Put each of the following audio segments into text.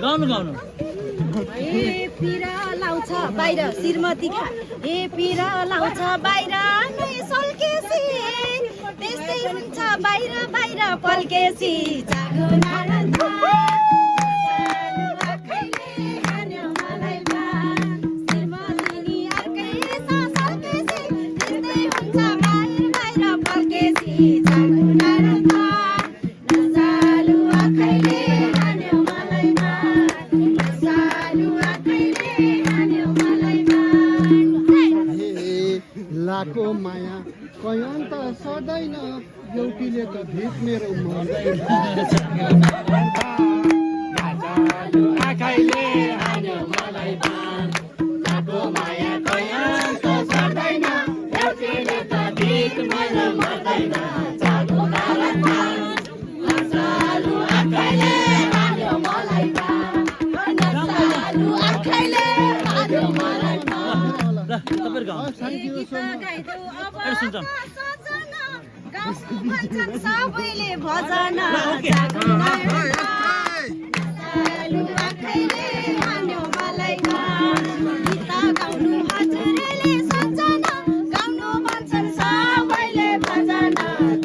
गाउनु गाउनु ए पिरा लाउँछ बाहिर श्रीमती खा ए पिरा लाउँछ बाहिर नै सल्केसी त्यस्तै हुन्छ बाहिर बाहिर पल्केसी जागो नारायण लाको माया कयन त सदैन एउटीले त भित मेरो मर्दैन आँखाइले हान्यो मलाई बाण लाको माया कयन त सदैन एउटीले त भित मेरो मर्दैन जागो नारायण नसालु आँखाइले हान्यो मलाई बाण नसालु आँखाइले हान्यो मलाई बाण ल तपाईहरु गाउँ सबैले भजन गीत गाउनु हजुरले सजना गाउनु भन्छन् सबैले भजन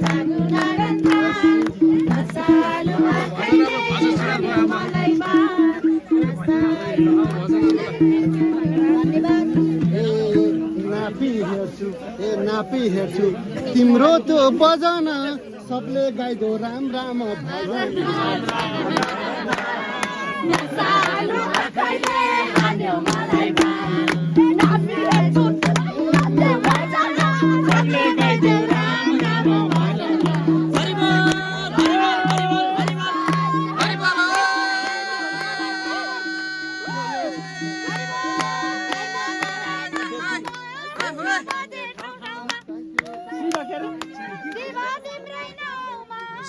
जागु नारायण नसालु आँखाइले हान्यो मलाई नापी हेर्छु तिम्रो त्यो बजन सबले गाइदो राम राम भजन नसालु आँखाइले हान्यो मलाई नापी हेर्छु सबले भजन सबले गाइदो राम राम भजन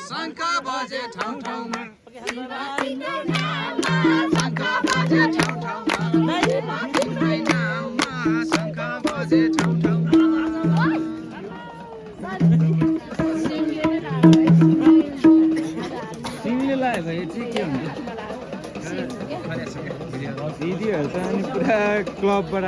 शङ्ख बजे ठाउँ ठाउँमा शङ्ख बजे ठाउँ ठाउँमा शङ्ख बजे ठाउँ ठाउँमा सिमीले लगायो भने चाहिँ के हुन्छ भिडियोहरू त अनि पुरा क्लबबाट